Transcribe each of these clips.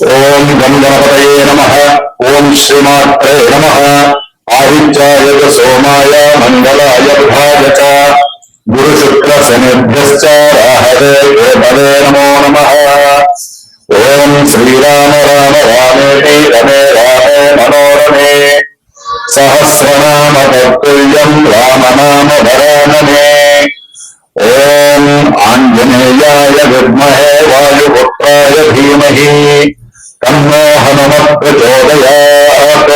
ఓం గం గణపతయే నమః. ఓం శ్రీమాత్రే నమః. ఆదిత్యాయ చ సోమాయ మంగళాయ బుధాయ చ గురు శుక్ర శనిభ్యశ్చ రాహవే కేతవే నమో నమః. ఓం శ్రీరామ రామ రామేతి రమే రామే మనోరమే సహస్రనామ తత్తుల్యం రామనామ వరాననే. ఓం ఆంజనేయాయ విద్మహే వాయుపుత్రాయ ధీమహి తన్నో హనుమత్ ప్రచోదయాత్.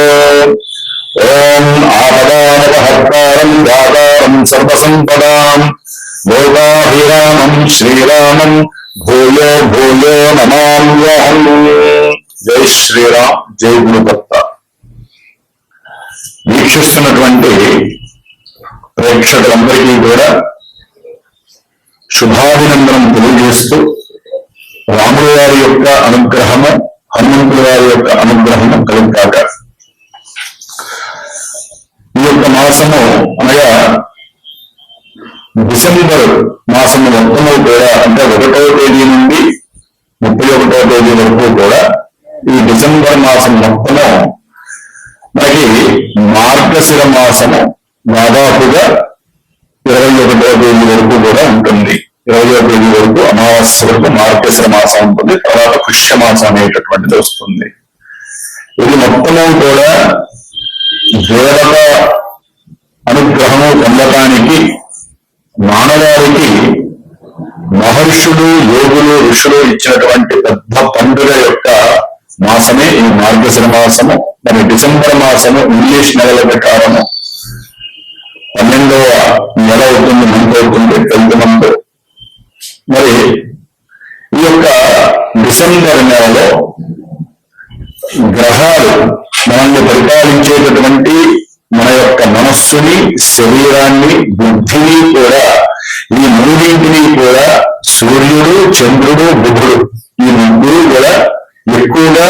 ఓం ఆపదామపహర్తారం దాతారం సర్వసంపదాం లోకాభిరామం శ్రీరామం భూయో భూయో నమామ్యహం. జై శ్రీరామ్, జై గురుదత్త. వీక్షిస్తున్నటువంటి ప్రేక్షకులందరికీ కూడా శుభాభినందనం తెలియజేస్తూ రాముల వారి యొక్క అనుగ్రహము, హనుమంతుల వారి యొక్క అనుగ్రహము కలుగుగాక. ఈ యొక్క మాసము అనగా డిసెంబర్ మాసము మొత్తము కూడా, అంటే 1వ తేదీ నుండి 31వ తేదీ వరకు కూడా ఈ డిసెంబర్ మాసం మొత్తము మనకి మార్గశిర మాసము దాదాపుగా 21వ తేదీ వరకు కూడా ఉంటుంది. 20వ తేదీ వరకు అమావాస్య వరకు మార్గశిర మాసం ఉంటుంది. తర్వాత పుష్యమాసం అనేటటువంటిది వస్తుంది. ఇది మొత్తము కూడా దేవత అనుగ్రహము పొందటానికి మానవానికి మహర్షులు, యోగులు, ఋషులు ఇచ్చినటువంటి పెద్ద పండుగ యొక్క మాసమే ఈ మార్గశిర మాసము. మరి డిసెంబర్ మాసము ఇంగ్లీష్ నెలల ప్రకారము 12వ నెల అవుతుంది, మంత్ అవుతుంది, 12th మంత్. మరి ఈ యొక్క డిసెంబర్ నెలలో గ్రహాలు మనల్ని పరిపాలించేటటువంటి మన యొక్క మనస్సుని, శరీరాన్ని, బుద్ధిని కూడా, ఈ మూడింటిని కూడా సూర్యుడు, చంద్రుడు, బుధుడు, ఈ ముగ్గురు కూడా ఎక్కువగా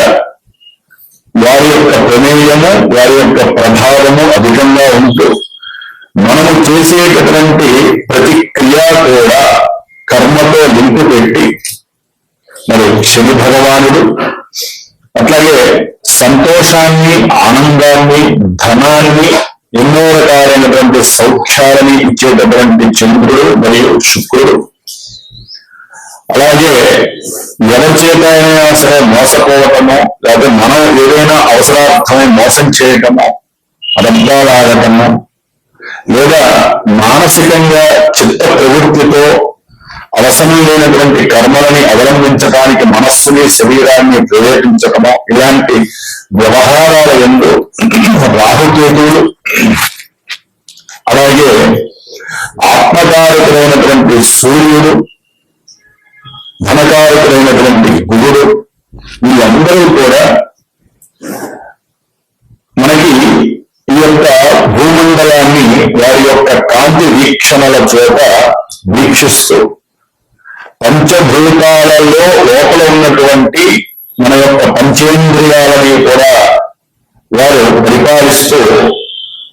వారి యొక్క ప్రమేయము, వారి యొక్క ప్రభావము అధికంగా ఉంటూ మనము చేసేటటువంటి ప్రతి క్రియ కూడా కర్మతో లింకు పెట్టి, మరి శని భగవానుడు అట్లాగే సంతోషాన్ని, ఆనందాన్ని, ధనాన్ని, ఎన్నో రకాలైనటువంటి సౌఖ్యాలని ఇచ్చేటటువంటి చంద్రుడు మరియు శుక్రుడు, అలాగే ఎవరి చేతైనా సరే మోసపోవటము, లేకపోతే మనం ఏదైనా అవసరార్థమై మోసం చేయటము, అబద్ధాలాడటము, లేదా మానసికంగా చిత్త ప్రవృత్తితో అవసరం లేనటువంటి కర్మలని అవలంబించడానికి మనస్సుని, శరీరాన్ని ప్రేరేపించటము, ఇలాంటి వ్యవహారాల యందు రాహుకేతువులు, అలాగే ఆత్మకారకులైనటువంటి సూర్యుడు, ధనకారకులైనటువంటి గురుడు, వీళ్ళందరూ కూడా మనకి ఈ యొక్క భూమండలాన్ని వారి యొక్క కాంతి వీక్షణల చేత వీక్షిస్తూ పంచభూతాలలో లోపల ఉన్నటువంటి మన యొక్క పంచేంద్రియాలని కూడా వారు పరిపాలిస్తూ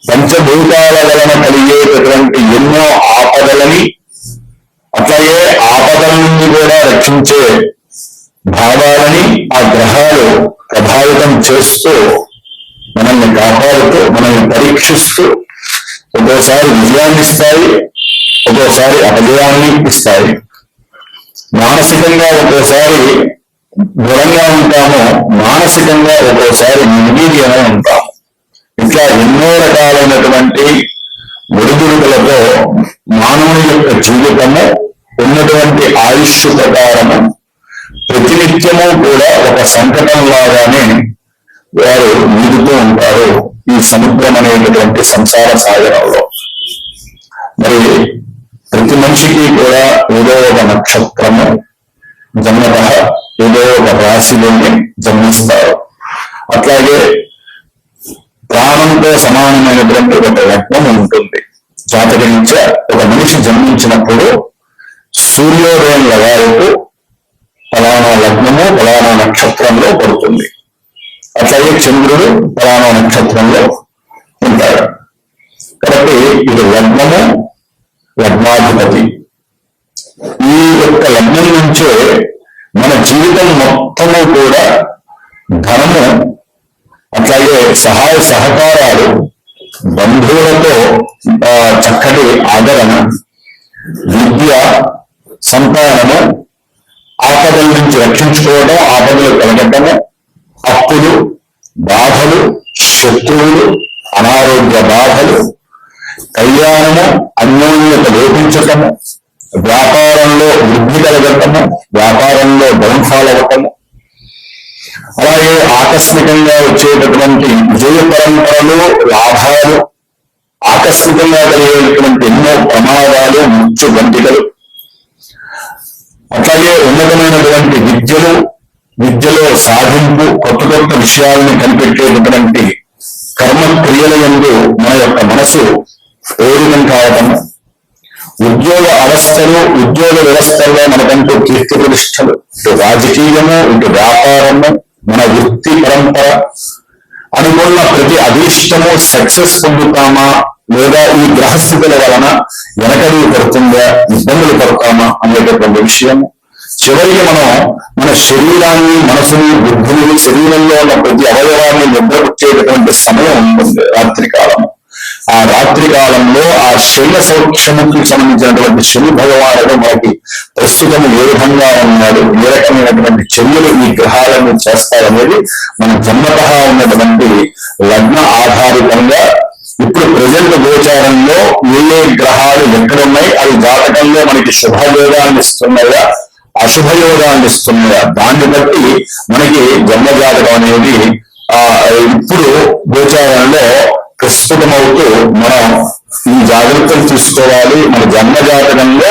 పంచభూతాల వలన కలిగేటటువంటి ఎన్నో ఆపదలని, అట్లాగే ఆపదల నుండి కూడా రక్షించే భావాలని ఆ గ్రహాలు ప్రభావితం చేస్తూ మనల్ని కాపాడుతూ, మనల్ని పరీక్షిస్తూ ఒక్కోసారి విజయాన్ని ఇస్తాయి, ఒక్కోసారి అపజయాన్ని ఇస్తాయి. మానసికంగా ఒక్కోసారి దృఢంగా ఉంటాము, మానసికంగా ఒక్కోసారి నిర్వీర్యంగా ఉంటాము. ఇట్లా ఎన్నో రకాలైనటువంటి ఒడిదుడుకులతో మానవుని యొక్క జీవితము ఉన్నటువంటి ఆయుష్ ప్రకారము ప్రతినిత్యము కూడా ఒక సంకటం లాగానే వారు ఈదుతూ ఉంటారు ఈ సముద్రం అనేటటువంటి సంసార సాగరంలో. మరి ప్రతి మనిషికి కూడా ఏదో ఒక నక్షత్రము జన్మత ఏదో ఒక రాశిలోనే జన్మిస్తారు. అట్లాగే ప్రాణంతో సమానమైనటువంటి ఒక లగ్నం ఉంటుంది. జాతకరీత్యా ఒక మనిషి జన్మించినప్పుడు సూర్యోదయం లగాయకు ఫలానా లగ్నము ఫలానా నక్షత్రంలో పడుతుంది. అట్లాగే చంద్రుడు ఫలానా నక్షత్రంలో ఉంటాడు. కాబట్టి ఇది లగ్నము, లగ్నాధిపతి. ఈ యొక్క లగ్నం నుంచే మన జీవితం మొత్తము కూడా ధనము, అట్లాగే సహాయ సహకారాలు, బంధువులతో చక్కటి ఆదరణ, విద్య, సంతానము, ఆపదల నుంచి రక్షించుకోవడం, ఆపదలు కలగటము, అప్పులు, బాధలు, శత్రువులు, అనారోగ్య బాధలు, కళ్యాణము, అన్యోన్యత లోపించటము, వ్యాపారంలో వృద్ధి కలగటము, వ్యాపారంలో డౌన్ఫాల్ అవ్వటము, అలాగే ఆకస్మికంగా వచ్చేటటువంటి విజయ పరంపరలు, లాభాలు, ఆకస్మికంగా కలిగేటువంటి ఎన్నో ప్రమాదాలు, మృత్యు గంటికలు, అట్లాగే ఉన్నతమైనటువంటి విద్యలో సాధింపు, కొత్త కొత్త విషయాలను కనిపెట్టేటటువంటి కర్మక్రియల యందు మన యొక్క మనసు ప్రేరితం కావటం, ఉద్యోగ వ్యవస్థల్లో మనకంటూ కీర్తి ప్రతిష్టలు, ఇటు రాజకీయము, ఇటు వ్యాపారము, మన వృత్తి పరంపర, అనుకున్న ప్రతి అభీష్టము సక్సెస్ పొందుతామా లేదా ఈ గ్రహస్థితుల వలన వెనకడి పడుతుందా, ఇబ్బందులు పడతామా అనేటటువంటి విషయం. చివరికి మనం మన శరీరాన్ని, మనసుని, బుద్ధిని, శరీరంలో ఉన్న ప్రతి అవయవాన్ని నిద్రపుచ్చేటటువంటి సమయం ఉంటుంది రాత్రి కాలం. ఆ రాత్రి కాలంలో ఆ శరీర సౌఖ్యముకి సంబంధించినటువంటి శని భగవానుడు మనకి ప్రస్తుతం ఏ విధంగా ఉన్నాడు, ఏ రకమైనటువంటి చర్యలు ఈ గ్రహాలను చేస్తారనేది మన జన్మతః ఉన్నటువంటి లగ్న ఆధారితంగా ఇప్పుడు ప్రజెంట్ గోచారంలో ఏ గ్రహాలు ఎక్కడున్నాయి, అవి జాతకంలో మనకి శుభయోగాన్ని ఇస్తున్నాయా, అశుభయోగాన్ని ఇస్తున్నాయా, దాన్ని బట్టి మనకి జన్మజాతకం అనేది ఇప్పుడు గోచారంలో ప్రస్తుతమవుతూ మనం ఈ జాగ్రత్తలు తీసుకోవాలి. మన జన్మజాతకంలో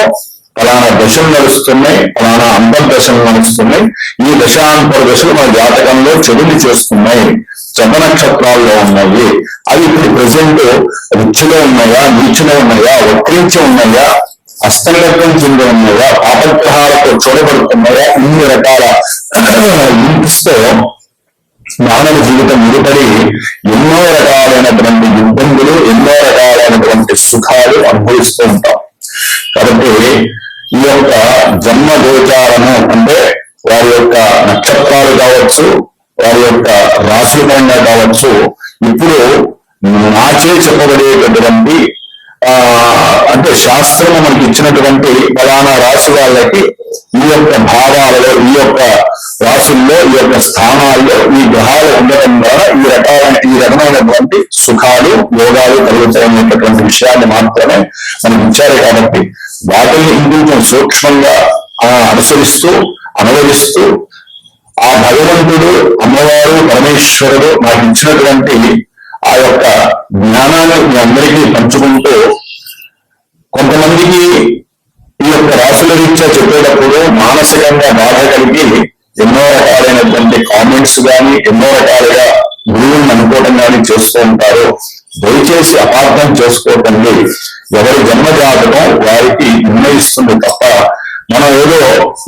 ఫలానా దశలు నడుస్తున్నాయి, ఫలానా అంతర్దశలు నడుస్తున్నాయి, ఈ దశాంతర దశలు మన జాతకంలో చెడుని చేస్తున్నాయి, జప నక్షత్రాల్లో ఉన్నాయి, అవి ఇప్పుడు ప్రజెంట్ రుచిలో ఉన్నాయా, నీచులో ఉన్నాయా, వక్రించి ఉన్నాయా, అస్తగతం చెంది ఉన్నాయా, పాపగ్రహాలతో చూడబడుతున్నాయా, ఇన్ని రకాల ఇంట్స్తో మానవ జీవితం ముడిపడి ఎన్నో రకాలైనటువంటి ఇబ్బందులు, ఎన్నో రకాలైనటువంటి సుఖాలు అనుభవిస్తూ ఉంటాం. కాబట్టి ఈ యొక్క జన్మ గోచారము అంటే వారి యొక్క నక్షత్రాలు కావచ్చు, వారి యొక్క రాశి పరంగా కావచ్చు, ఇప్పుడు నాచే చెప్పబడేటటువంటి అంటే శాస్త్రము మనకి ఇచ్చినటువంటి ఫలానా రాశి వాళ్ళకి ఈ యొక్క భావాలలో, ఈ యొక్క రాశుల్లో, ఈ యొక్క స్థానాల్లో ఈ గ్రహాలు ఉండటం ద్వారా ఈ రకమైనటువంటి సుఖాలు, యోగాలు కలుగుతాయనేటటువంటి విషయాన్ని మాత్రమే మనకి ఇచ్చారు. కాబట్టి వాటిని ఇంకొంచెం సూక్ష్మంగా అనుసరిస్తూ, అనువదిస్తూ ఆ భగవంతుడు, అమ్మవారు, పరమేశ్వరుడు నాకు ఇచ్చినటువంటి ఆ యొక్క జ్ఞానాన్ని మీ అందరికీ పంచుకుంటూ, కొంతమందికి ఈ యొక్క రాశుల రీత్యా చెప్పేటప్పుడు మానసికంగా బాధ కలిగి ఎన్నో రకాలైనటువంటి కామెంట్స్ కానీ, ఎన్నో రకాలుగా గురువుని అనుకోవటం కానీ చేస్తూ ఉంటారు. దయచేసి అపార్థం చేసుకోకండి. ఎవరి జన్మజాతకం వారికి నిర్ణయిస్తుంది తప్ప మనం ఏదో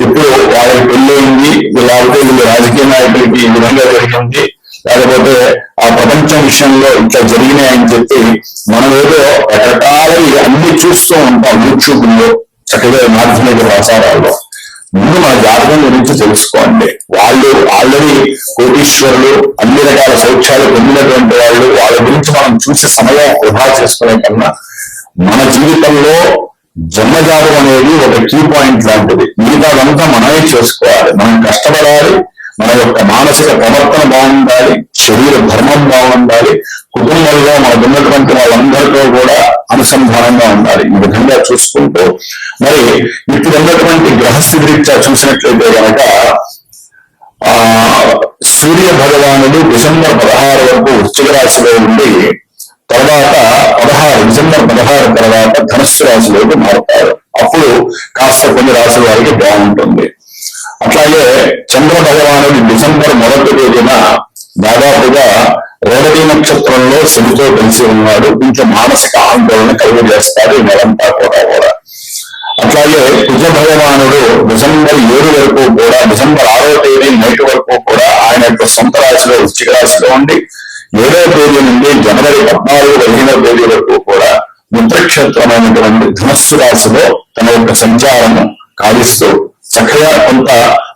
ఇప్పుడు వాళ్ళకి పెళ్ళయింది, లేకపోతే వీళ్ళు రాజకీయ నాయకులకి ఈ విధంగా జరిగింది, లేకపోతే ఆ ప్రపంచం విషయంలో ఇట్లా జరిగినాయని చెప్పి మనం ఏదో రకరకాలవి అన్ని చూస్తూ ఉంటాం యూట్యూబ్లో, చక్కగా మాధ్యమిక ప్రసారాల్లో. ముందు మన జాతకం గురించి తెలుసుకోండి. వాళ్ళు ఆల్రెడీ కోటీశ్వరులు, అన్ని రకాల సౌఖ్యాలు పొందినటువంటి వాళ్ళు, వాళ్ళ గురించి మనం చూసే సమయం వృధా చేసుకునే కన్నా మన జీవితంలో జన్మజాతం అనేది ఒక కీ పాయింట్ లాంటిది. మిగతాదంతా మనమే చేసుకోవాలి. మనం కష్టపడాలి, మన యొక్క మానసిక ప్రవర్తన బాగుండాలి, శరీర ధర్మం బాగుండాలి, కుటుంబంలో మనకు ఉన్నటువంటి వాళ్ళందరితో కూడా అనుసంధానంగా ఉండాలి. ఈ విధంగా చూసుకుంటూ మరి ఇప్పుడు ఉన్నటువంటి గ్రహస్థితి రీత్యా చూసినట్లయితే కనుక సూర్య భగవానుడు డిసెంబర్ 16 వరకు వృశ్చిక రాశిలో ఉండి తర్వాత డిసెంబర్ 16 తర్వాత ధనుస్సు రాశిలోకి మారుతారు. అప్పుడు కాస్త కొన్ని రాశుల వారికి బాగుంటుంది. అట్లాగే చంద్ర భగవానుడు డిసెంబర్ 1వ తేదీన దాదాపుగా రేవతి నక్షత్రంలో శనితో కలిసి ఉన్నాడు. కొంచెం మానసిక ఆందోళన కలుగజేస్తాడు ఈ నెలంతా కూడా. అట్లాగే కుజ భగవానుడు డిసెంబర్ 7 వరకు కూడా, డిసెంబర్ 6వ తేదీ నైట్ వరకు కూడా ఆయన యొక్క సొంత రాశిలో వృశ్చిక రాశిలో ఉండి 7వ తేదీ నుండి జనవరి 14-15వ తేదీ వరకు కూడా మిత్రక్షేత్రమైనటువంటి ధనుస్సు రాశిలో తన యొక్క సంచారము కావిస్తూ చక్కగా కొంత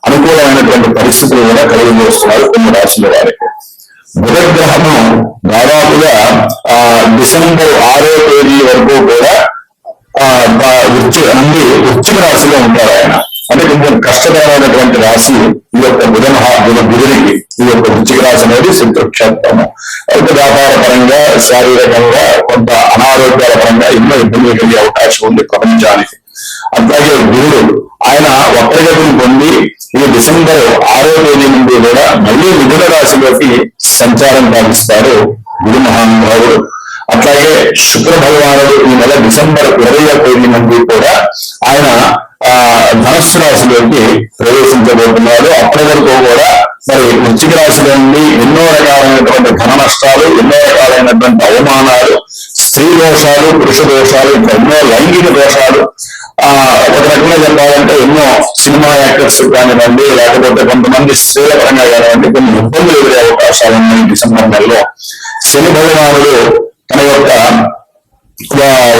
అనుకూలమైనటువంటి పరిస్థితులు కూడా కలుగజేస్తున్నారు కొన్ని రాశుల వారికి. బుధగ్రహము దాదాపుగా డిసెంబర్ 6వ తేదీ వరకు కూడా వృశ్చిక రాశిలో ఉంటారు ఆయన. అంటే కొంచెం కష్టకరమైనటువంటి రాశి ఈ యొక్క బుధుడికి. ఈ యొక్క వృశ్చిక రాశి అనేది శత్రుక్షేత్రము. అయితే వ్యాపార పరంగా, శారీరకంగా, కొంత అనారోగ్యాల పరంగా ఎన్నో ఇబ్బందులు కలిగే అవకాశం ఉంది ప్రపంచానికి. అట్లాగే గురుడు ఆయన వక్రగతిని పొంది ఈ డిసెంబర్ 6వ తేదీ నుండి కూడా మళ్ళీ మిథున రాశిలోకి సంచారం సాగిస్తారు గురు మహానుభావుడు. అట్లాగే శుక్ర భగవానుడు ఈ నెల డిసెంబర్ 20వ తేదీ నుండి కూడా ఆయన ధనుస్సు రాశిలోకి ప్రవేశించబోతున్నారు. అప్పటి వరకు కూడా మరి వృశ్చిక రాశిలో నుండి ఎన్నో రకాలైనటువంటి ధన నష్టాలు, ఎన్నో రకాలైనటువంటి అవమానాలు, స్త్రీ దోషాలు, పురుష దోషాలు, ఎన్నో లైంగిక దోషాలు, ఒక రకంగా చెప్పాలంటే ఎన్నో సినిమా యాక్టర్స్ కానివ్వండి, లేకపోతే కొంతమంది స్త్రీల పరంగా కానివ్వండి కొన్ని ఇబ్బందులు ఎదురే అవకాశాలు ఉన్నాయి డిసెంబర్ నెలలో. శని భగవానుడు తన యొక్క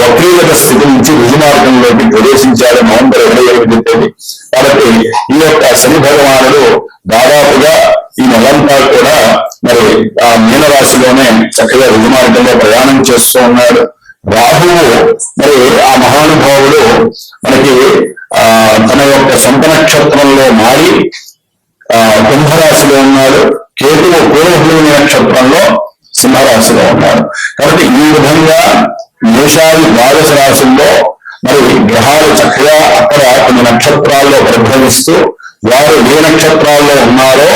వక్రీగత స్థితి నుంచి రుజుమార్గంలోకి ప్రవేశించాడు నవంబర్ 27వ తేదీ. కాబట్టి ఈ యొక్క శని భగవానుడు దాదాపుగా ఈ నెలంతా కూడా మరి ఆ మీనరాశిలోనే చక్కగా రుజుమార్గంలో ప్రయాణం చేస్తూ ఉన్నాడు. రాహువు మరి ఆ మహానుభావుడు మనకి తన యొక్క సొంత నక్షత్రంలో మారి కుంభరాశిలో ఉన్నాడు. కేతువు పూర్వభూమి నక్షత్రంలో సింహరాశిలో ఉన్నాడు. కాబట్టి ఈ విధంగా మేషాది ద్వాదశ రాశుల్లో మరి గ్రహాలు చక్కగా అక్కడ కొన్ని నక్షత్రాల్లో ప్రభవిస్తూ వారు ఏ నక్షత్రాల్లో ఉన్నారో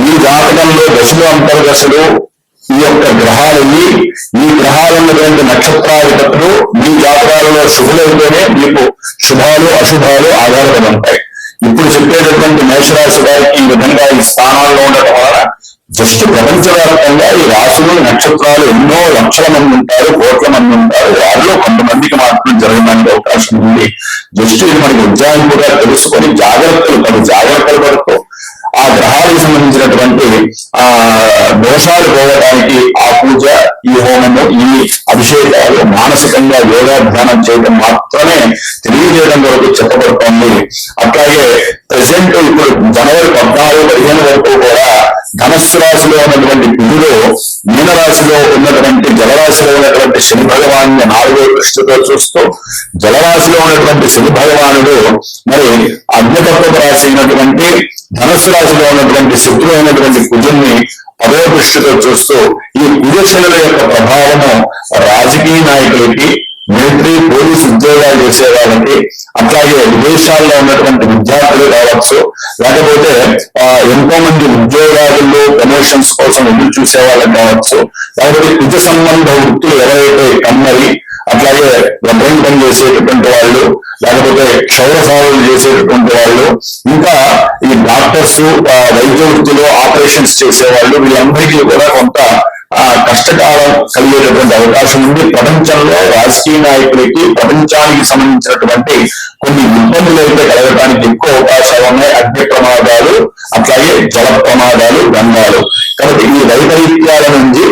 ఈ జాతకంలో దశలు అంతర్దశలు ఈ యొక్క గ్రహాలన్నీ ఈ గ్రహాలన్నటువంటి నక్షత్రాధిపతులు మీ జాతకాలలో శుభులైతేనే మీకు శుభాలు అశుభాలు ఆధారపడి ఉంటాయి. ఇప్పుడు చెప్పేటటువంటి మేషరాశి వారికి ఈ విధంగా ఈ స్థానాల్లో ఉండటం వలన జస్ట్ ప్రపంచవ్యాప్తంగా ఈ రాశులు నక్షత్రాలు ఎన్నో లక్షల మంది ఉంటారు, కోట్ల మంది ఉంటారు. వారిలో కొంతమందికి మాత్రం జరగడానికి అవకాశం ఉంది. జస్ట్ ఇది మనకి ఉజ్జాయింపుగా తెలుసుకొని జాగ్రత్తలు పడుతూ ఆ గ్రహాలకు సంబంధించినటువంటి దోషాలు పోవడానికి ఆ పూజ, ఈ హోమము, ఈ అభిషేకాలు, మానసికంగా యోగాధ్యానం చేయడం మాత్రమే తెలియజేయడం వరకు చెప్పబడుతోంది. అట్లాగే ప్రెసెంట్ ఇప్పుడు జనవరి 14-15 వరకు కూడా ధనస్సు రాశిలో ఉన్నటువంటి బుధుడు మీనరాశిలో ఉన్నటువంటి జలరాశిలో ఉన్నటువంటి శని భగవాను 4వ దృష్టితో చూస్తూ జలరాశిలో ఉన్నటువంటి శని భగవానుడు మరి అగ్నితత్వ రాశి అయినటువంటి ధనస్సు రాశిలో ఉన్నటువంటి శత్రువు అయినటువంటి కుజుని 10వ దృష్టితో చూస్తూ ఈ కుజశనుల యొక్క ప్రభావము రాజకీయ నాయకులకి, మిలిటరీ, పోలీసు ఉద్యోగాలు చేసే వాళ్ళకి, అట్లాగే విదేశాల్లో ఉన్నటువంటి విద్యార్థులు కావచ్చు, లేకపోతే ఎంతో మంది ఉద్యోగాల్లో ప్రమోషన్స్ కోసం ఎదురు చూసే వాళ్ళకి కావచ్చు, లేకపోతే కుజ సంబంధ వృత్తులు ఎవరైతే కమ్మరి, అట్లాగే రబ్బరింగ్ పని చేసేటటువంటి వాళ్ళు, లేకపోతే క్షౌర సాగులు చేసేటటువంటి వాళ్ళు, ఇంకా ఈ డాక్టర్స్, వైద్య వృత్తిలో ఆపరేషన్స్ చేసేవాళ్ళు, వీళ్ళందరికీ కూడా కొంత కష్టకాలం కలిగేటటువంటి అవకాశం ఉంది. ప్రపంచంలో రాజకీయ నాయకులకి ప్రపంచానికి సంబంధించినటువంటి కొన్ని ఇబ్బందులు అయితే కలగడానికి ఎక్కువ అవకాశాలు ఉన్నాయి. అగ్ని ప్రమాదాలు, అట్లాగే జల ప్రమాదాలు, గంగాలు. కాబట్టి ఈ వైపరీత్యాల నుంచి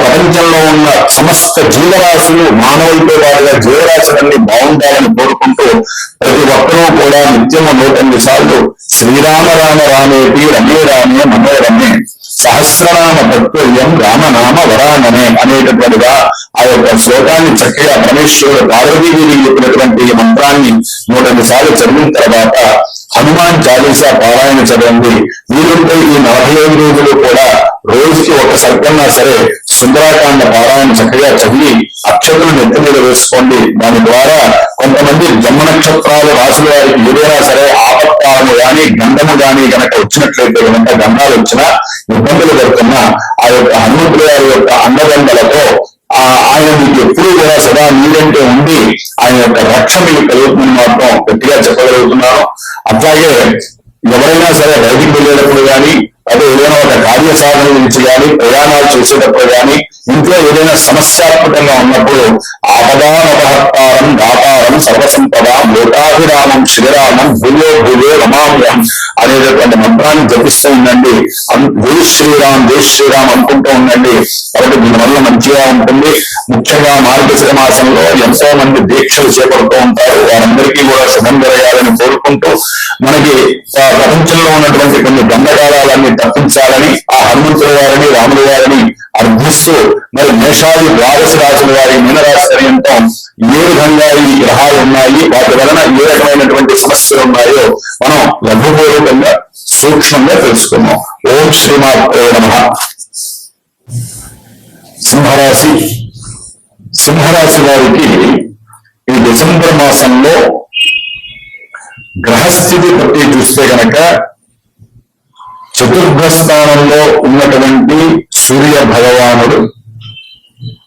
ప్రపంచంలో ఉన్న సమస్త జీవరాశులు, మానవులతో పాటుగా జీవరాశులన్నీ బాగుండాలని కోరుకుంటూ ప్రతి ఒక్కరూ కూడా నిత్యము 108 సార్లు శ్రీరామ రామ రామేటి రమే రామే మనోరమే సహస్రనామ తత్వయం రామనామ వరాననే అనేటటువంటిగా ఆ యొక్క శ్లోకాన్ని చక్కగా పరమేశ్వరుడు పార్వతీదేవి చెప్పినటువంటి మంత్రాన్ని 108 సార్లు చదివిన తర్వాత హనుమాన్ చాలీసా పారాయణ చదవండి. వీలుంటే ఈ 45 రోజులు కూడా రోజుకి ఒక సర్గన్నా సరే సుందరాకాండ పారాయణ చక్కగా చదివి అక్షతులను ఎత్తి మీద వేసుకోండి. దాని ద్వారా కొంతమంది జన్మ నక్షత్రాలు రాశుల వారికి ఏదైనా సరే ఆపత్కాలము గాని గంధము గాని కనుక వచ్చినట్లయితే కనుక గంధాలు వచ్చినా ఇబ్బందులు పడుతున్నా ఆ యొక్క హనుమంతుల వారి యొక్క అండదండలతో ఆయన మీకు ఎప్పుడూ కూడా సదా మీరంటే ఉండి ఆయన యొక్క రక్ష మీకు కలుగుతుందని మాత్రం గట్టిగా చెప్పగలుగుతున్నాను. అట్లాగే ఎవరైనా సరే బయటికి వెళ్ళేటప్పుడు కానీ, అదే ఏదైనా ఒక కార్య సాధన నుంచి కానీ, ప్రయాణాలు చేసేటప్పుడు కానీ ఇంట్లో ఏదైనా సమస్యాత్మకంగా ఉన్నప్పుడు ఆపదానపహత్తారం దాతారం సర్వసంపదాం లోకాభిరామం శ్రీరామం భూయో భూయో రమామ్యం అనేటటువంటి మంత్రాన్ని జపిస్తూ ఉండండి. జై శ్రీరామ్ అనుకుంటూ ఉండండి. కాబట్టి దీనివల్ల మంచిగా ఉంటుంది. ముఖ్యంగా మార్గశిర మాసంలో ఎంతో మంది దీక్షలు చేపడుతూ ఉంటారు. వారందరికీ కూడా శుభం జరగాలని కోరుకుంటూ మనకి ప్రపంచంలో ఉన్నటువంటి కొన్ని గంధకాలన్నీ తప్పించాలని ఆ హనుమంతుల వారిని రాముల వారిని అర్థిస్తూ మరి మేషాది ద్వాదశ రాశుల వారి మీనరాశి పర్యంతం ఏ విధంగా ఈ గ్రహాలు ఉన్నాయి, వాటి వలన ఏ రకమైనటువంటి సమస్యలు ఉన్నాయో మనం లఘుపూర్వకంగా సూక్ష్మంగా తెలుసుకున్నాం. ఓం శ్రీమాత్రే నమః. సింహరాశి వారికి ఈ డిసెంబర్ మాసంలో గ్రహస్థితి బట్టి చూస్తే కనుక చతుర్థ స్థానంలో ఉన్నటువంటి సూర్య భగవానుడు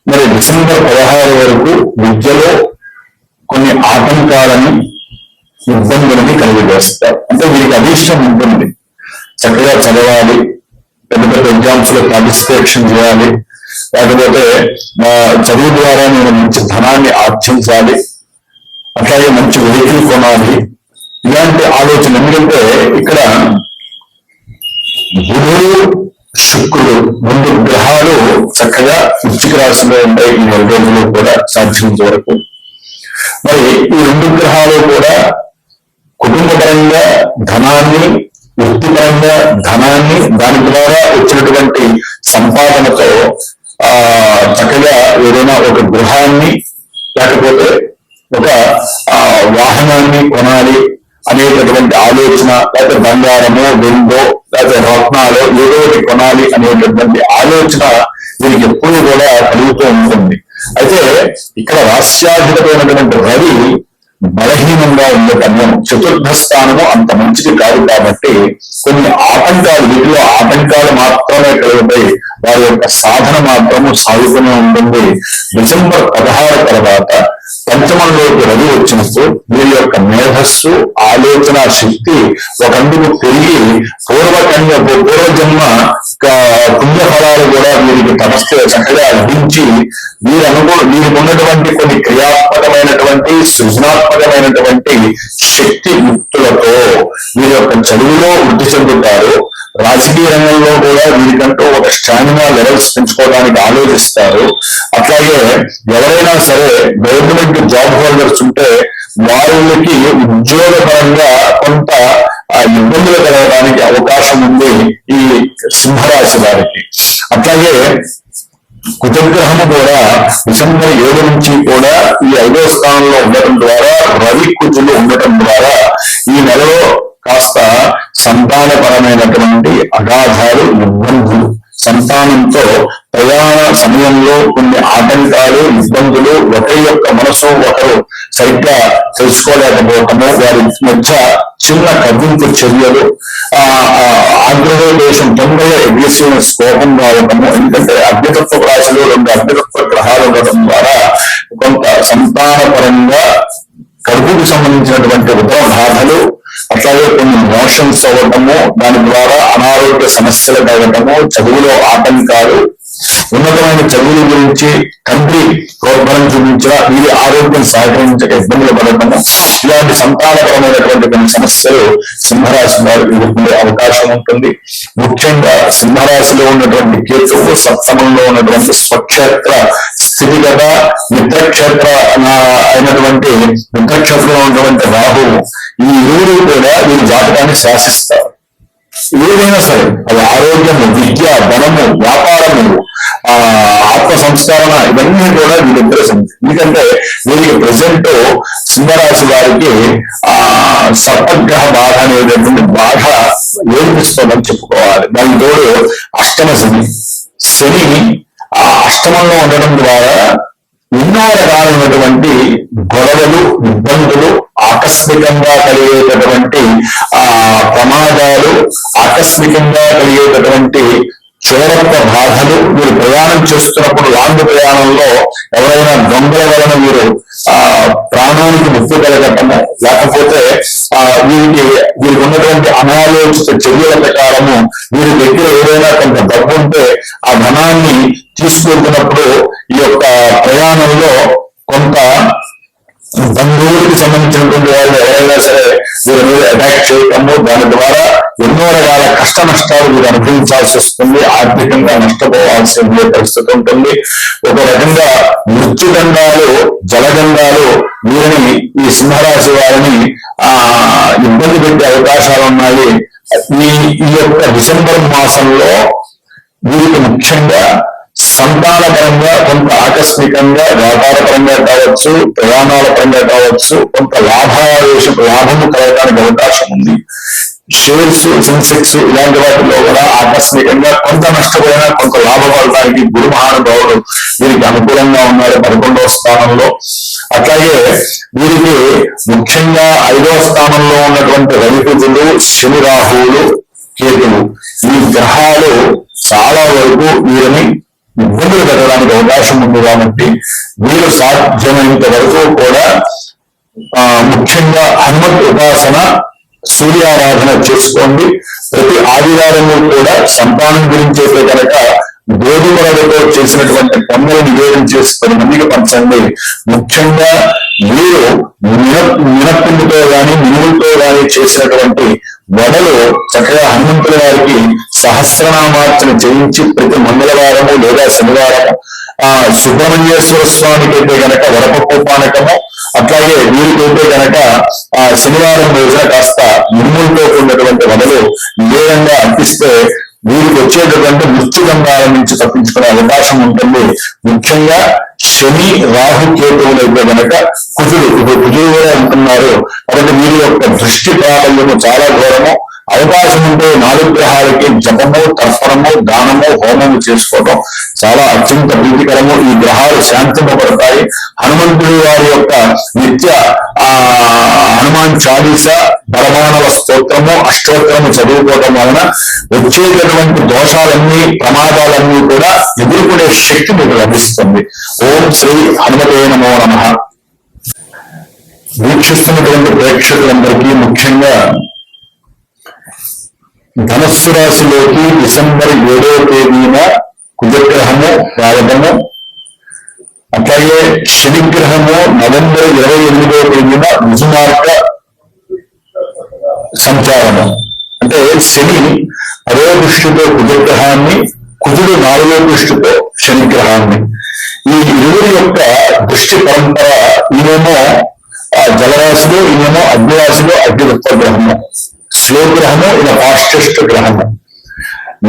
మరి డిసెంబర్ 16 వరకు విద్యలో కొన్ని ఆటంకాలని ఇబ్బందులని కలిగివేస్తారు. అంటే వీరికి అదృష్టం ఉంటుంది, చక్కగా చదవాలి, పెద్ద పెద్ద ఎగ్జామ్స్ లో పార్టిసిపేషన్ చేయాలి, లేకపోతే చదువు ద్వారా నేను మంచి ధనాన్ని ఆర్జించాలి, అట్లాగే మంచి వెహికల్ కొనాలి, ఇలాంటి ఆలోచన. ఎందుకంటే ఇక్కడ బుధుడు శుక్రుడు 2 గ్రహాలు చక్కగా వృశ్చిక రాశిలో ఉంటాయి ఈ 2 రోజులు కూడా సాధ్యంత వరకు. మరి ఈ 2 గ్రహాలు కూడా కుటుంబపరంగా ధనాన్ని, వృత్తిపరంగా ధనాన్ని, దాని ద్వారా వచ్చినటువంటి సంపాదనతో చక్కగా ఏదైనా ఒక గృహాన్ని లేకపోతే ఒక వాహనాన్ని కొనాలి అనేటటువంటి ఆలోచన, లేకపోతే బంగారమో వెండో లేకపోతే రత్నాలు ఏదో ఒకటి కొనాలి అనేటటువంటి ఆలోచన వీరికి ఎప్పుడూ కూడా కలుగుతూ ఉంటుంది. అయితే ఇక్కడ రాష్ట్రాధిపతమైనటువంటి రవి బలహీనంగా ఉండే కన్యం, చతుర్థ స్థానము అంత మంచిది కాదు. కాబట్టి కొన్ని ఆటంకాలు, వీటిలో ఆటంకాలు మాత్రమే కలుగుతాయి, వారి యొక్క సాధన మాత్రము సాగుతూనే ఉంటుంది. డిసెంబర్ 16 తర్వాత పంచమంలోకి రవి వచ్చినప్పుడు వీరి యొక్క మేధస్సు, ఆలోచన శక్తి ఒకందుకు పెరిగి పూర్వజన్మ పుణ్యఫలాలు కూడా వీరికి తపస్సు చక్కగా అర్పించి వీరికి ఉన్నటువంటి కొన్ని క్రియాత్మకమైనటువంటి సృజనాత్మకమైనటువంటి శక్తి యుక్తులతో వీరి యొక్క చదువులో వృద్ధి చెందుతారు. రాజకీయ రంగంలో కూడా వీరికంటూ ఒక స్టామినా లెవెల్స్ పెంచుకోవడానికి ఆలోచిస్తారు. అట్లాగే ఎవరైనా సరే గవర్నమెంట్ జాబ్ హోల్డర్స్ ఉంటే వారికి ఉద్యోగపరంగా కొంత ఇబ్బందులు కలగడానికి అవకాశం ఉంది ఈ సింహరాశి వారికి. అట్లాగే కుజగ్రహము కూడా డిసెంబర్ 7 నుంచి కూడా ఈ 5వ స్థానంలో ఉండటం ద్వారా, రవి కుజులు ఉండటం ద్వారా ఈ నెలలో కాస్త సంతానపరమైనటువంటి అగాధాలు, ఇబ్బందులు, సంతానంతో ప్రయాణ సమయంలో కొన్ని ఆటంకాలు, ఇబ్బందులు, ఒకరి యొక్క మనసు ఒకరు సరిగ్గా తెలుసుకోలేకపోవటము, వారి మధ్య చిన్న కవ్వింపు చర్యలు, ఆగ్రహోదేశం, తొందరగా అగ్రెసివ్నెస్, కోపం రావటము. ఎందుకంటే అగ్నితత్వ రాశిలో 2 అగ్నితత్వ గ్రహాలు ఉండటం ద్వారా కొంత సంతానపరంగా కడుపుకు సంబంధించినటువంటి ఉదర బాధలు, అట్లాగే కొన్ని మోషన్స్ అవ్వటము, దాని ద్వారా అనారోగ్య సమస్యలు కలగటము, చదువులో ఆటంకాలు, ఉన్నతమైన చదువుల గురించి తండ్రి ప్రోద్బలం చూపించిన వీరి ఆరోగ్యం సహకరించక ఇబ్బందులు పడటము, ఇలాంటి సంతానపరమైనటువంటి కొన్ని సమస్యలు సింహరాశి వారు ఎదుర్కొనే అవకాశం ఉంటుంది. ముఖ్యంగా సింహరాశిలో ఉన్నటువంటి కేతువు, సప్తమంలో ఉన్నటువంటి స్వక్షేత్ర స్థితిగత మిత్రక్షేత్ర అయినటువంటి మిత్రక్షేత్రంలో ఉన్నటువంటి రాహువు, ఈ 2 కూడా వీరి జాతకాన్ని శాసిస్తారు. ఏదైనా సరే అది ఆరోగ్యము, విద్య, ధనము, వ్యాపారము, ఆత్మ సంస్కరణ, ఇవన్నీ కూడా వీళ్ళిద్దరు. ఎందుకంటే వీరికి ప్రజెంట్ సింహరాశి వారికి సర్పగ్రహ బాధ అనేటటువంటి బాధ ఏర్పిస్తుందని చెప్పుకోవాలి. దాని తోడు అష్టమ శని అష్టమంలో ఉండడం ద్వారా ఎన్నో రకాలైనటువంటి గొడవలు, ఇబ్బందులు, ఆకస్మికంగా కలిగేటటువంటి ప్రమాదాలు, ఆకస్మికంగా కలిగేటటువంటి చోరత్వ బాధలు, మీరు ప్రయాణం చేస్తున్నప్పుడు లాంగ్ ప్రయాణంలో ఎవరైనా దొంగల వలన మీరు ప్రాణానికి ముప్పు కలగటము, లేకపోతే వీరికి ఉన్నటువంటి అనాలోచిత చర్యల ప్రకారము వీరి దగ్గర ఏదైనా కొంత డబ్బు ఉంటే ఆ ధనాన్ని తీసుకెళ్తున్నప్పుడు ఈ యొక్క ప్రయాణంలో కొంత బంధువులకు సంబంధించినటువంటి వాళ్ళు ఎవరైనా సరే వీరి మీద అటాక్ చేయటము, దాని ద్వారా ఎన్నో రకాల కష్ట నష్టాలు వీరు అనుభవించాల్సి వస్తుంది, ఆర్థికంగా నష్టపోవాల్సిన పరిస్థితి ఉంటుంది. ఒక రకంగా మృత్యుగండాలు, జలగండాలు వీరిని, ఈ సింహరాశి వారిని ఇబ్బంది పెట్టే అవకాశాలు ఉన్నాయి. ఈ యొక్క డిసెంబర్ మాసంలో వీరికి ముఖ్యంగా సంతానపరంగా కొంత ఆకస్మికంగా, వ్యాపారపరంగా కావచ్చు, ప్రయాణాల పరంగా కావచ్చు, కొంత లాభము కలగడానికి అవకాశం ఉంది. షేర్స్, సెన్సెక్స్ ఇలాంటి వాటిలో కూడా ఆకస్మికంగా కొంత నష్టపోయినా కొంత లాభపడడానికి గురు మహానుభావుడు వీరికి అనుకూలంగా ఉన్నారు 11వ స్థానంలో. అట్లాగే వీరికి ముఖ్యంగా 5వ స్థానంలో ఉన్నటువంటి రవికుజులు, శని, రాహువులు, కేతులు ఈ గ్రహాలు చాలా వరకు వీరిని ఇబ్బందులు పెట్టడానికి అవకాశం ఉంది. కాబట్టి వీరు సాధ్యమైనంత వరకు కూడా ముఖ్యంగా హనుమత్ ఉపాసన, సూర్యారాధన చేసుకోండి. ప్రతి ఆదివారము కూడా సంతానం గురించి అయితే కనుక గోధుమలతో చేసినటువంటి పొంగలు నివేదన చేసి 10 మందికి పంచండి. ముఖ్యంగా మీరు మినప్పిండితో గాని, మినుములతో గాని చేసినటువంటి వడలు చక్కగా హనుమంతుల వారికి సహస్రనామార్చన చేయించి ప్రతి మంగళవారము లేదా శనివారము, సుబ్రహ్మణ్యేశ్వర స్వామికి అయితే కనుక వడపప్పు పానకము, అట్లాగే వీరికైతే కనుక శనివారం రోజున కాస్త మినుములతో ఉన్నటువంటి వడలు నివేదంగా అర్పిస్తే వీరికి వచ్చేటటువంటి మృత్యుగంధాల నుంచి తప్పించుకునే అవకాశం ఉంటుంది. ముఖ్యంగా శని, రాహు, కేతువులు అయితే కనుక కుజుడు కూడా ఉంటున్నారు. కాబట్టి వీరి యొక్క దృష్టి ప్రాబల్యము చాలా ఘోరము. అవకాశం ఉంటే 4 గ్రహాలకి జపము, తర్పణము, దానము, హోమము చేసుకోవడం చాలా అత్యంత ప్రీతికరము. ఈ గ్రహాలు శాంతింపబడతాయి. హనుమంతుడి వారి యొక్క నిత్య హనుమాన్ చాలీస, బలమానవ స్తోత్రము, అష్టోత్తరము చదువుకోవడం వలన వచ్చేటటువంటి దోషాలన్నీ, ప్రమాదాలన్నీ కూడా ఎదుర్కొనే శక్తి మీకు లభిస్తుంది. ఓం శ్రీ హనుమతే నమో నమః. వీక్షిస్తున్నటువంటి ప్రేక్షకులందరికీ ముఖ్యంగా ధనస్సు రాశిలోకి డిసెంబర్ 7వ తేదీన కుజగ్రహము రావడము, అట్లాగే శనిగ్రహము నవంబర్ 28వ తేదీన రుజుమార్గ సంచారము. అంటే శని 10వ దృష్టితో కుజగ్రహాన్ని, కుజుడు 4వ దృష్టితో శనిగ్రహాన్ని, ఈ ఇరువురి యొక్క దృష్టి పరంపర. ఈయనేమో జలరాశిలో, ఈయనేమో అగ్నిరాశిలో, అగ్నివృత్త గ్రహము, స్లో గ్రహము, ఇలా ఫాస్టెస్ట్ గ్రహము.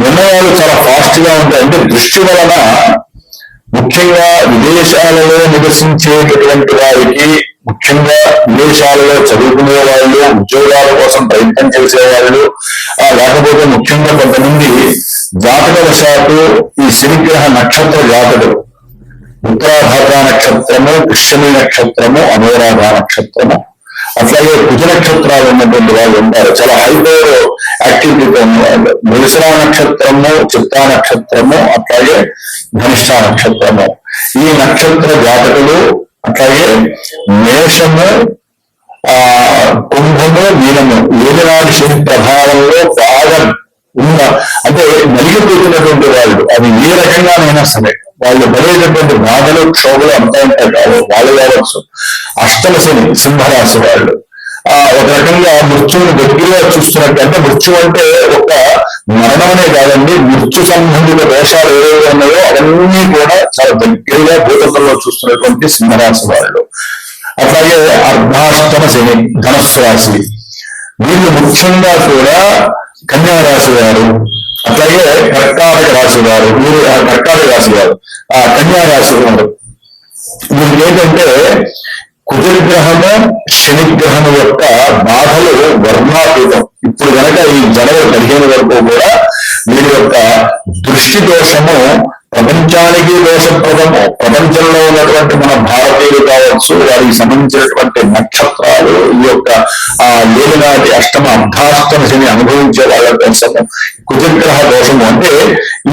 నిర్ణయాలు చాలా ఫాస్ట్ గా ఉంటాయి. అంటే దృష్టి వలన ముఖ్యంగా విదేశాలలో నివసించేటటువంటి వారికి, ముఖ్యంగా విదేశాలలో చదువుకునే వాళ్ళు, ఉద్యోగాల కోసం ప్రయత్నం చేసేవాళ్ళు, లేకపోతే ముఖ్యంగా కొంతమంది జాతకవశాత్తు ఈ శనిగ్రహ నక్షత్ర జాతకులు, ఉత్తరాభాద్ర నక్షత్రము, పుష్యమి నక్షత్రము, అనురాధ నక్షత్రము, అట్లాగే కుజ నక్షత్రాలు ఉన్నటువంటి వాళ్ళు ఉంటారు. చాలా హైపర్ యాక్టివిటీతో ఉన్నవాళ్ళు. మృగశిర నక్షత్రము, చిత్తా నక్షత్రము, అట్లాగే ధనిష్ట నక్షత్రము. ఈ నక్షత్ర జాతకులు అట్లాగే మేషము, కుంభము, మీనము ఏలినాటి శని ప్రభావంలో బాగా ఉన్న, అంటే నలిగిపోతున్నటువంటి వాళ్ళు, అది ఏ రకంగానైనా సరే వాళ్ళు పడేటటువంటి బాధలు, క్షోభలు అంతా ఉంటాయి కాదు వాళ్ళు కావచ్చు. అష్టమ శని సింహరాశి వాళ్ళు ఒక రకంగా మృత్యువుని దగ్గరగా చూస్తున్నట్టు. అంటే మృత్యు అంటే ఒక మరణమనే కాదండి, మృత్యు సంబంధిత దోషాలు ఏవైతే ఉన్నాయో అవన్నీ కూడా చాలా దగ్గరగా భూతత్వంలో చూస్తున్నటువంటి సింహరాశి వాళ్ళు. అట్లాగే అర్ధాష్టమ శని ధనస్సు రాశి, వీళ్ళు ముఖ్యంగా కూడా కన్యా రాశి వారు, అట్లాగే కర్కాటక రాశి వారు, వీరు కర్కాటక రాశి వారు, కన్యా రాశి వారు. వీరికి ఏంటంటే కుజగ్రహము, శనిగ్రహము యొక్క బాధలు వర్ణాతీతం. ఇప్పుడు కనుక ఈ జనవరి 15 వరకు కూడా వీరి యొక్క దృష్టి దోషము ప్రపంచానికి దోషప్రదము. ప్రపంచంలో ఉన్నటువంటి మన భారతీయులు కావచ్చు, వారికి సంబంధించినటువంటి నక్షత్రాలు, ఈ యొక్క ఏలినాటి అష్టమ అర్ధాష్టమ శని అనుభవించే వాళ్ళ కోసము కుజగ్రహ దోషము. అంటే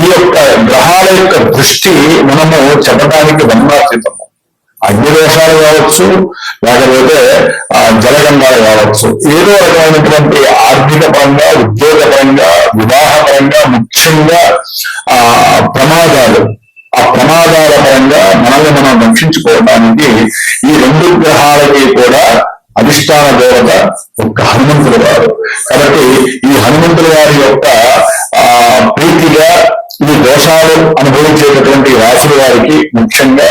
ఈ యొక్క గ్రహాల యొక్క దృష్టి మనము చెప్పడానికి వర్ణాతీతము. అగ్ని దోషాలు కావచ్చు, లేకపోతే జలగంధాలు కావచ్చు, ఏదో రకమైనటువంటి ఆర్థిక పరంగా, ఉద్యోగ పరంగా, వివాహ పరంగా, ముఖ్యంగా ప్రమాదాలు, ఆ ప్రమాదాల పరంగా మనల్ని మనం రక్షించుకోవడానికి ఈ రెండు గ్రహాలకి కూడా అధిష్టాన దేవత ఒక్క హనుమంతుడు గారు. కాబట్టి ఈ హనుమంతుల వారి యొక్క ప్రీతిగా ఈ దోషాలు అనుభవించేటటువంటి రాసుల వారికి ముఖ్యంగా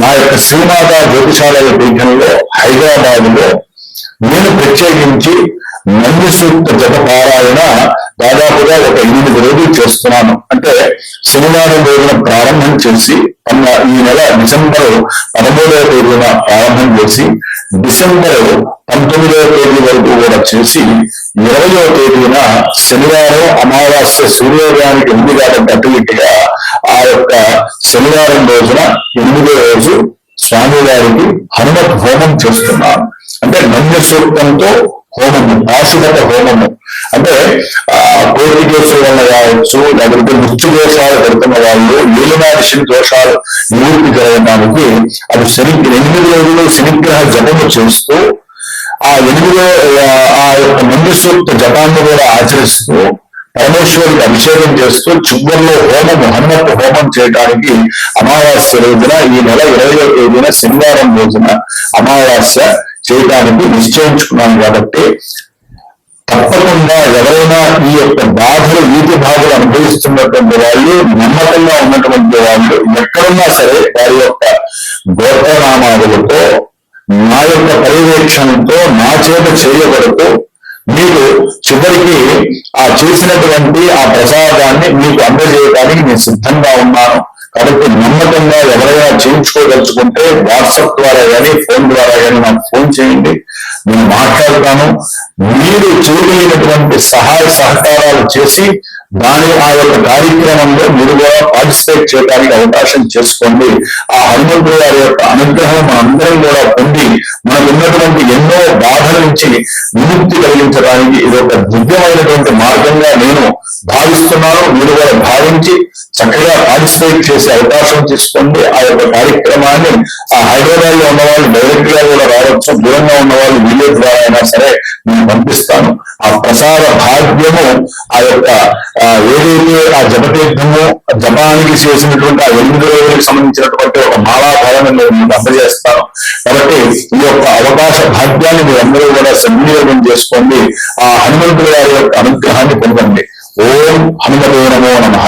నా యొక్క శ్రీమాత జ్యోతిషాలయ పీఠంలో హైదరాబాద్ లో నేను ప్రత్యేకించి నంది సూక్త జప పారాయణ దాదాపుగా ఒక 8 రోజులు చేస్తున్నాను. అంటే శనివారం రోజున ప్రారంభం చేసి ఈ నెల డిసెంబర్ 13వ తేదీన ప్రారంభం చేసి డిసెంబర్ 19వ తేదీ వరకు కూడా చేసి 20వ తేదీన శనివారం అమావాస్య సూర్యోదయానికి 8 గంటల అటు ఇటుగా ఆ యొక్క శనివారం రోజున 8వ రోజు స్వామి వారికి హనుమత్ హోమం చేస్తున్నాను. అంటే నంది సూక్తంతో హోమము, పాశుపత హోమము. అంటే కోటి దోషాలు కావచ్చు, లేకపోతే మృత్యు దోషాలు పెడుతున్న వాళ్ళు ఏలినాటి దోషాలు నివృత్తి జరగడానికి అది 8 రోజులు శనిగ్రహ జపము చేస్తూ ఆ యొక్క నంది సూక్త జపాన్ని కూడా ఆచరిస్తూ పరమేశ్వరుడికి అభిషేకం చేస్తూ చివరిలో హోమము, హనుమత్ హోమం చేయడానికి అమావాస్య రోజున ఈ నెల 20వ తేదీన శనివారం రోజున అమావాస్య చేయడానికి నిశ్చయించుకున్నాను. కాబట్టి తప్పకుండా ఎవరైనా ఈ యొక్క బాధలు, వీటి బాధలు అనుభవిస్తున్నటువంటి వాళ్ళు, నమ్మకంగా ఉన్నటువంటి వాళ్ళు ఎక్కడున్నా సరే వారి యొక్క గోత్రనామాదులతో నా యొక్క పర్యవేక్షణతో నా చేత చేయబడుతూ మీరు చివరికి ఆ చేసినటువంటి ఆ ప్రసాదాన్ని మీకు అందజేయడానికి నేను సిద్ధంగా ఉన్నాను. కాబట్టి నమ్మకంగా ఎవరైనా చేయించుకోదలుచుకుంటే వాట్సాప్ ద్వారా కానీ ఫోన్ ద్వారా కానీ నాకు ఫోన్ చేయండి, నేను మాట్లాడతాను. మీరు చేయగలిగినటువంటి సహాయ సహకారాలు చేసి ఆ యొక్క కార్యక్రమంలో మీరు కూడా పార్టిసిపేట్ చేయడానికి అవకాశం చేసుకోండి. ఆ హనుమంతుడు వారి యొక్క అనుగ్రహం మనందరం కూడా పొంది మనకు ఉన్నటువంటి ఎన్నో బాధల నుంచి విముక్తి కలిగించడానికి ఇది ఒక దివ్యమైనటువంటి మార్గంగా నేను భావిస్తున్నాను. మీరు కూడా భావించి చక్కగా పార్టిసిపేట్ చేసే అవకాశం తీసుకోండి. ఆ యొక్క కార్యక్రమాన్ని హైదరాబాద్ లో ఉన్న వాళ్ళు డైరెక్ట్ గా కూడా రావచ్చు, దూరంగా ఉన్న వాళ్ళు వీడియో ద్వారా అయినా సరే నేను పంపిస్తాను. ఆ ప్రసాద భాగ్యము ఆ యొక్క ఏదైతే ఆ జపతీర్థము జపానికి చేసినటువంటి ఆ 8 రోజులకు సంబంధించినటువంటి ఒక మాలాఫలాన్ని నేను అందజేస్తాను. కాబట్టి ఈ యొక్క అవకాశ భాగ్యాన్ని మీరందరూ కూడా సద్వినియోగం చేసుకోండి. ఆ హనుమంతుడి వారి యొక్క అనుగ్రహాన్ని పొందండి. ఓం హనుమతే నమో నమః.